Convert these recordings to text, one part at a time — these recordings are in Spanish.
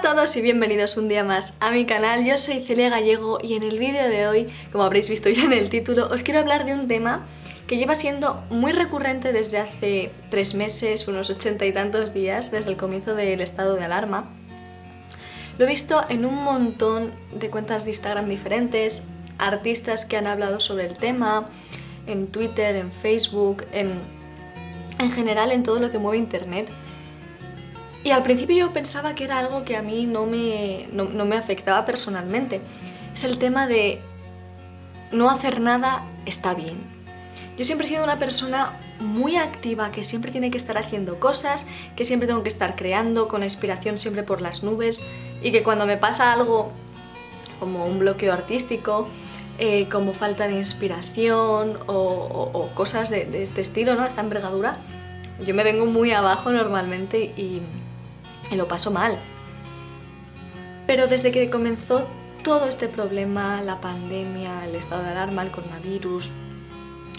todos y bienvenidos un día más a mi canal. Yo soy Celia Gallego y en el vídeo de hoy, como habréis visto ya en el título, os quiero hablar de un tema que lleva siendo muy recurrente desde hace 3 meses, unos 80 y tantos días, desde el comienzo del estado de alarma. Lo he visto en un montón de cuentas de Instagram diferentes, artistas que han hablado sobre el tema, en Twitter, en Facebook, en general en todo lo que mueve internet. Y al principio yo pensaba que era algo que a mí no me afectaba personalmente. Es el tema de no hacer nada está bien. Yo siempre he sido una persona muy activa, que siempre tiene que estar haciendo cosas, que siempre tengo que estar creando, con la inspiración siempre por las nubes, y que cuando me pasa algo como un bloqueo artístico, como falta de inspiración o cosas de este estilo, ¿no? Esta envergadura, yo me vengo muy abajo normalmente y lo paso mal. Pero desde que comenzó todo este problema, la pandemia, el estado de alarma, el coronavirus,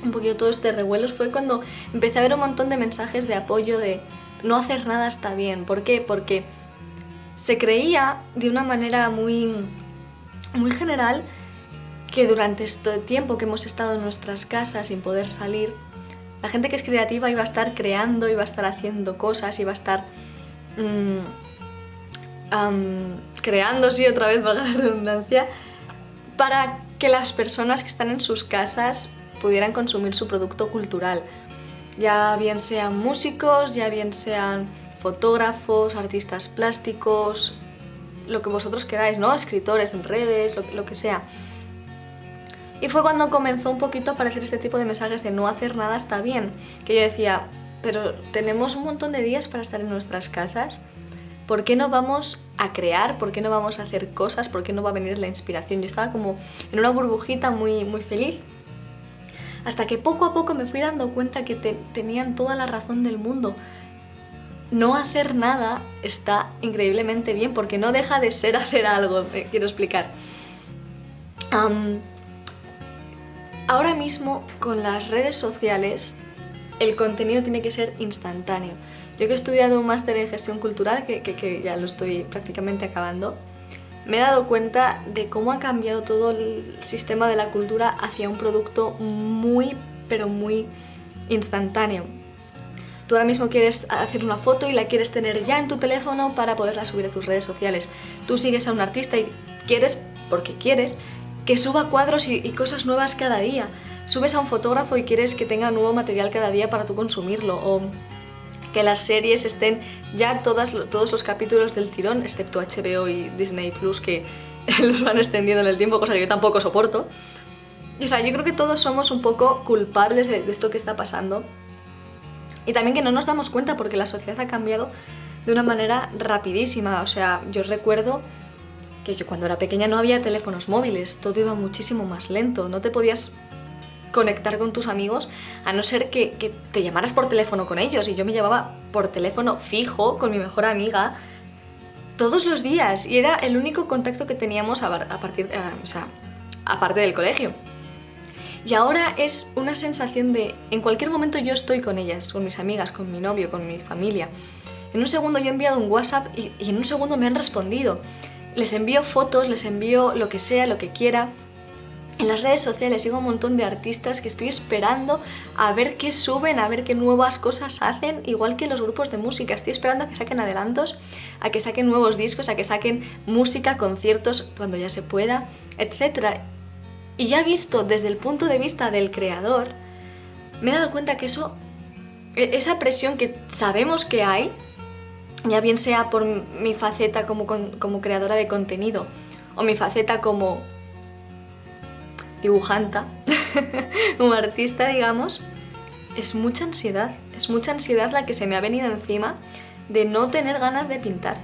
un poquito todo este revuelo, fue cuando empecé a ver un montón de mensajes de apoyo de no hacer nada está bien. ¿Por qué? Porque se creía de una manera muy general que durante este tiempo que hemos estado en nuestras casas sin poder salir, la gente que es creativa iba a estar creando, iba a estar haciendo cosas, iba a estar creando, sí, otra vez valga la redundancia, para que las personas que están en sus casas pudieran consumir su producto cultural, ya bien sean músicos, ya bien sean fotógrafos, artistas plásticos, lo que vosotros queráis, ¿no? Escritores en redes, lo que sea. Y fue cuando comenzó un poquito a aparecer este tipo de mensajes de no hacer nada está bien, que yo decía, pero tenemos un montón de días para estar en nuestras casas, ¿por qué no vamos a crear? ¿Por qué no vamos a hacer cosas? ¿Por qué no va a venir la inspiración? Yo estaba como en una burbujita muy feliz, hasta que poco a poco me fui dando cuenta que tenían toda la razón del mundo. No hacer nada está increíblemente bien, porque no deja de ser hacer algo, quiero explicar. Ahora mismo, con las redes sociales, el contenido tiene que ser instantáneo. Yo que he estudiado un máster en gestión cultural, que ya lo estoy prácticamente acabando, me he dado cuenta de cómo ha cambiado todo el sistema de la cultura hacia un producto muy, pero muy instantáneo. Tú ahora mismo quieres hacer una foto y la quieres tener ya en tu teléfono para poderla subir a tus redes sociales. Tú sigues a un artista y quieres, porque quieres, que suba cuadros y cosas nuevas cada día. Subes a un fotógrafo y quieres que tenga nuevo material cada día para tú consumirlo, o que las series estén ya todos los capítulos del tirón, excepto HBO y Disney Plus, que los van extendiendo en el tiempo, cosa que yo tampoco soporto. Y, o sea, yo creo que todos somos un poco culpables de esto que está pasando. Y también que no nos damos cuenta porque la sociedad ha cambiado de una manera rapidísima. O sea, yo recuerdo que yo cuando era pequeña no había teléfonos móviles, todo iba muchísimo más lento, no te podías conectar con tus amigos a no ser que te llamaras por teléfono con ellos, y yo me llamaba por teléfono fijo con mi mejor amiga todos los días y era el único contacto que teníamos aparte del colegio. Y ahora es una sensación de en cualquier momento yo estoy con ellas, con mis amigas, con mi novio, con mi familia. En un segundo yo he enviado un WhatsApp y en un segundo me han respondido. Les envío fotos, les envío lo que sea, lo que quiera. En las redes sociales sigo un montón de artistas que estoy esperando a ver qué suben, a ver qué nuevas cosas hacen, igual que los grupos de música. Estoy esperando a que saquen adelantos, a que saquen nuevos discos, a que saquen música, conciertos, cuando ya se pueda, etc. Y ya visto desde el punto de vista del creador, me he dado cuenta que esa presión que sabemos que hay, ya bien sea por mi faceta como creadora de contenido o mi faceta como dibujanta, como artista, digamos, es mucha ansiedad la que se me ha venido encima de no tener ganas de pintar.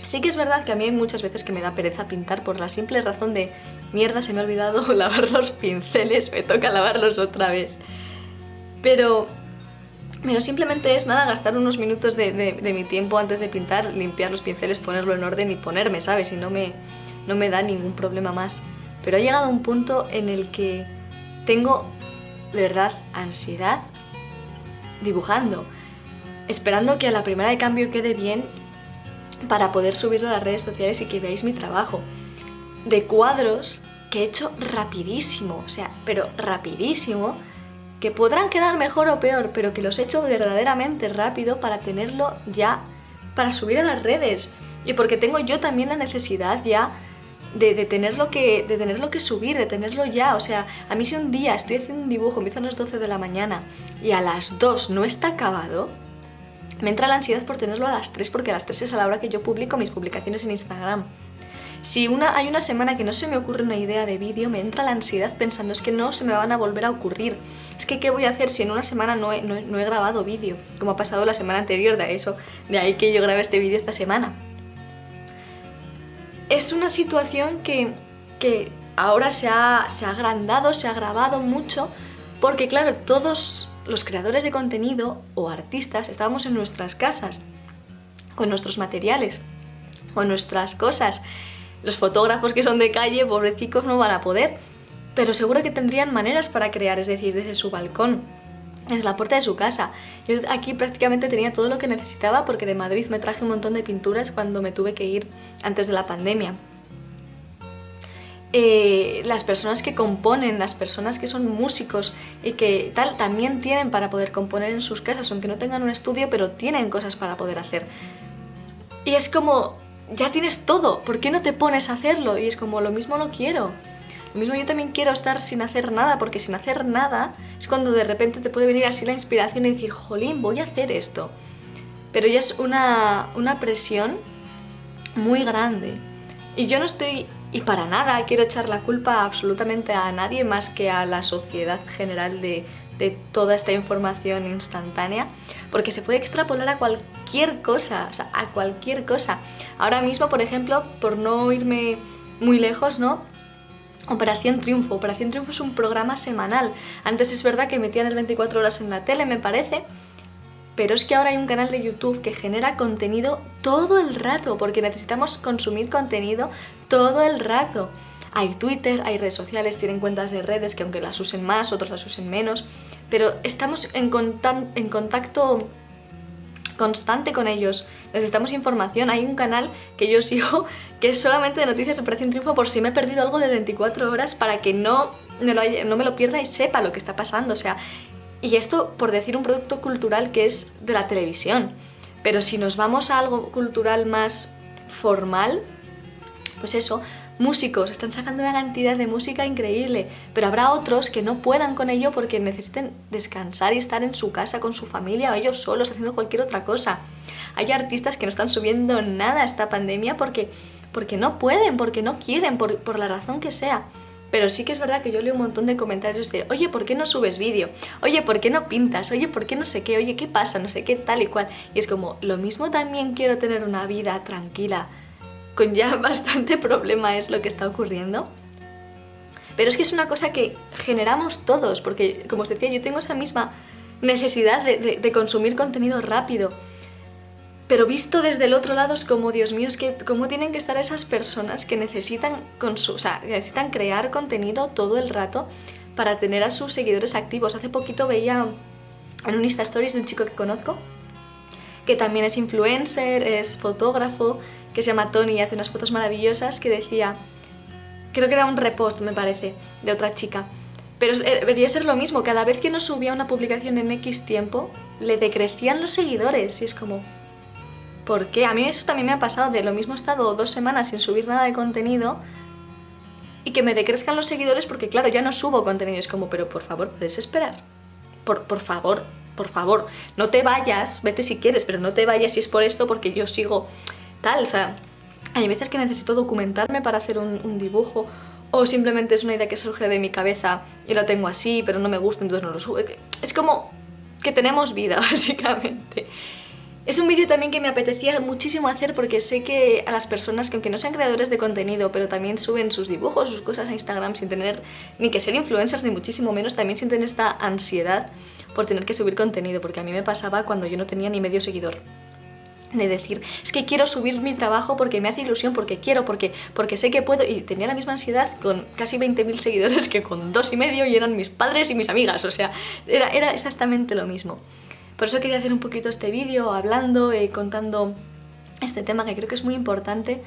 Sí que es verdad que a mí hay muchas veces que me da pereza pintar por la simple razón de mierda, se me ha olvidado lavar los pinceles, me toca lavarlos otra vez. Pero simplemente es nada, gastar unos minutos de mi tiempo antes de pintar, limpiar los pinceles, ponerlo en orden y ponerme, ¿sabes? Y no me da ningún problema más. Pero ha llegado un punto en el que tengo, de verdad, ansiedad dibujando, esperando que a la primera de cambio quede bien, para poder subirlo a las redes sociales y que veáis mi trabajo. De cuadros que he hecho rapidísimo, o sea, pero rapidísimo, que podrán quedar mejor o peor, pero que los he hecho verdaderamente rápido para tenerlo ya, para subir a las redes. Y porque tengo yo también la necesidad ya de tenerlo que subir, de tenerlo ya. O sea, a mí si un día estoy haciendo un dibujo, empiezo a las 12 de la mañana y a las 2 no está acabado, me entra la ansiedad por tenerlo a las 3, porque a las 3 es a la hora que yo publico mis publicaciones en Instagram. Si hay una semana que no se me ocurre una idea de vídeo, me entra la ansiedad pensando, es que no se me van a volver a ocurrir. Es que, ¿qué voy a hacer si en una semana no he grabado vídeo? Como ha pasado la semana anterior, de ahí que yo grabé este vídeo esta semana. Es una situación que ahora se ha agrandado, se ha agravado mucho, porque claro, todos los creadores de contenido o artistas estábamos en nuestras casas, con nuestros materiales, con nuestras cosas. Los fotógrafos que son de calle, pobrecicos, no van a poder, pero seguro que tendrían maneras para crear, es decir, desde su balcón, desde la puerta de su casa. Yo aquí prácticamente tenía todo lo que necesitaba, porque de Madrid me traje un montón de pinturas cuando me tuve que ir antes de la pandemia. Las personas que componen, las personas que son músicos y que tal, también tienen para poder componer en sus casas, aunque no tengan un estudio, pero tienen cosas para poder hacer. Y es como, ya tienes todo, ¿por qué no te pones a hacerlo? Y es como, lo mismo lo quiero. Lo mismo yo también quiero estar sin hacer nada, porque sin hacer nada es cuando de repente te puede venir así la inspiración y decir, jolín, voy a hacer esto. Pero ya es una presión muy grande. Y yo no estoy, y para nada quiero echar la culpa absolutamente a nadie más que a la sociedad general de toda esta información instantánea, porque se puede extrapolar a cualquier cosa, o sea, a cualquier cosa. Ahora mismo, por ejemplo, por no irme muy lejos, ¿no? Operación Triunfo. Operación Triunfo es un programa semanal. Antes es verdad que metían el 24 horas en la tele, me parece, pero es que ahora hay un canal de YouTube que genera contenido todo el rato, porque necesitamos consumir contenido todo el rato. Hay Twitter, hay redes sociales, tienen cuentas de redes que aunque las usen más, otros las usen menos, pero estamos en contacto constante con ellos, necesitamos información. Hay un canal que yo sigo que es solamente de noticias de Operación Triunfo, por si me he perdido algo de 24 horas, para que no me lo pierda y sepa lo que está pasando. O sea, y esto por decir un producto cultural que es de la televisión, pero si nos vamos a algo cultural más formal, pues eso, músicos están sacando una cantidad de música increíble, pero habrá otros que no puedan con ello porque necesiten descansar y estar en su casa con su familia o ellos solos haciendo cualquier otra cosa. Hay artistas que no están subiendo nada a esta pandemia porque no pueden, porque no quieren, por la razón que sea. Pero sí que es verdad que yo leo un montón de comentarios de, oye, ¿por qué no subes vídeo? Oye, ¿por qué no pintas? Oye, ¿por qué no sé qué? Oye, ¿qué pasa? No sé qué, tal y cual. Y es como, lo mismo también quiero tener una vida tranquila, con ya bastante problema es lo que está ocurriendo. Pero es que es una cosa que generamos todos, porque como os decía, yo tengo esa misma necesidad de consumir contenido rápido. Pero visto desde el otro lado es como, Dios mío, es que cómo tienen que estar esas personas que necesitan, necesitan crear contenido todo el rato para tener a sus seguidores activos. Hace poquito veía en un Insta Stories de un chico que conozco, que también es influencer, es fotógrafo, que se llama Tony y hace unas fotos maravillosas, que decía, creo que era un repost, me parece, de otra chica, pero debería ser lo mismo, cada vez que no subía una publicación en X tiempo, le decrecían los seguidores, y es como, ¿por qué? A mí eso también me ha pasado, de lo mismo he estado 2 semanas sin subir nada de contenido, y que me decrezcan los seguidores porque claro, ya no subo contenido, es como, pero por favor, ¿puedes esperar? Por favor, no te vayas, vete si quieres, pero no te vayas si es por esto, porque yo sigo tal, o sea, hay veces que necesito documentarme para hacer un dibujo, o simplemente es una idea que surge de mi cabeza y lo tengo así, pero no me gusta, entonces no lo subo. Es como que tenemos vida, básicamente. Es un vídeo también que me apetecía muchísimo hacer porque sé que a las personas que aunque no sean creadores de contenido, pero también suben sus dibujos, sus cosas a Instagram sin tener ni que ser influencers ni muchísimo menos, también sienten esta ansiedad por tener que subir contenido, porque a mí me pasaba cuando yo no tenía ni medio seguidor. De decir, es que quiero subir mi trabajo porque me hace ilusión, porque quiero, porque sé que puedo, y tenía la misma ansiedad con casi 20.000 seguidores que con 2,5 y eran mis padres y mis amigas, o sea, era exactamente lo mismo. Por eso quería hacer un poquito este vídeo hablando, contando este tema que creo que es muy importante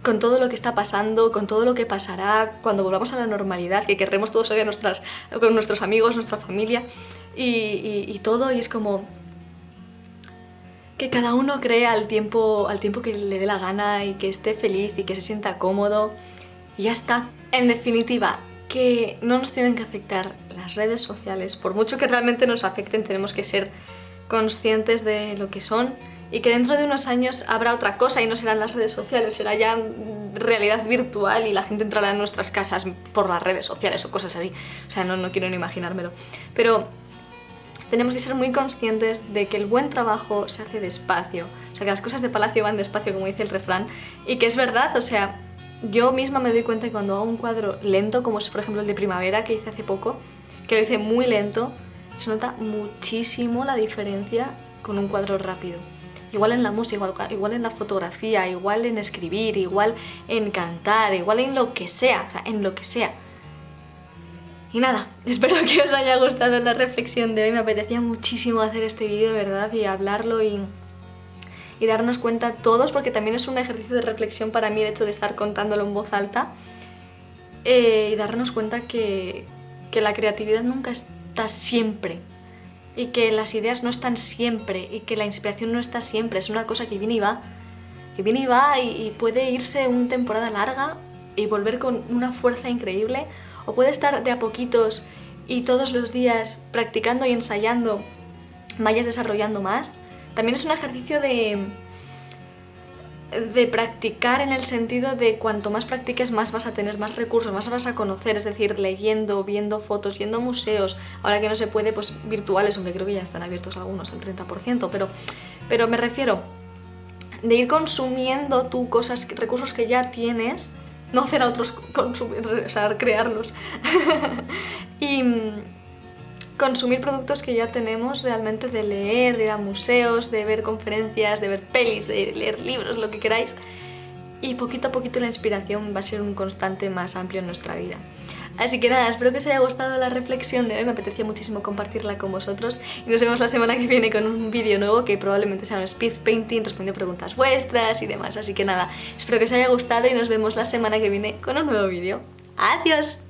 con todo lo que está pasando, con todo lo que pasará cuando volvamos a la normalidad, que querremos todos ver con nuestros amigos, nuestra familia y todo, y es como que cada uno crea al tiempo que le dé la gana y que esté feliz y que se sienta cómodo y ya está. En definitiva, que no nos tienen que afectar las redes sociales, por mucho que realmente nos afecten, tenemos que ser conscientes de lo que son y que dentro de unos años habrá otra cosa y no serán las redes sociales, será ya realidad virtual y la gente entrará en nuestras casas por las redes sociales o cosas así. O sea, no quiero ni imaginármelo. Pero tenemos que ser muy conscientes de que el buen trabajo se hace despacio. O sea, que las cosas de palacio van despacio, como dice el refrán. Y que es verdad, o sea, yo misma me doy cuenta que cuando hago un cuadro lento, como es por ejemplo el de primavera que hice hace poco, que lo hice muy lento, se nota muchísimo la diferencia con un cuadro rápido. Igual en la música, igual en la fotografía, igual en escribir, igual en cantar, igual en lo que sea, o sea, en lo que sea. Y nada, espero que os haya gustado la reflexión de hoy, me apetecía muchísimo hacer este vídeo de verdad y hablarlo y darnos cuenta todos, porque también es un ejercicio de reflexión para mí el hecho de estar contándolo en voz alta y darnos cuenta que la creatividad nunca está siempre y que las ideas no están siempre y que la inspiración no está siempre, es una cosa que viene y va y puede irse una temporada larga y volver con una fuerza increíble, o puede estar de a poquitos y todos los días practicando y ensayando vayas desarrollando más. También es un ejercicio de practicar en el sentido de cuanto más practiques más vas a tener, más recursos, más vas a conocer, es decir, leyendo, viendo fotos, yendo a museos, ahora que no se puede, pues virtuales, aunque creo que ya están abiertos algunos al 30%, pero me refiero de ir consumiendo tú cosas, recursos que ya tienes, no hacer a otros consumir, o sea, crearlos y consumir productos que ya tenemos realmente, de leer, de ir a museos, de ver conferencias, de ver pelis, de leer libros, lo que queráis. Y poquito a poquito la inspiración va a ser un constante más amplio en nuestra vida. Así que nada, espero que os haya gustado la reflexión de hoy, me apetecía muchísimo compartirla con vosotros. Y nos vemos la semana que viene con un vídeo nuevo que probablemente sea un speed painting, respondiendo preguntas vuestras y demás. Así que nada, espero que os haya gustado y nos vemos la semana que viene con un nuevo vídeo. ¡Adiós!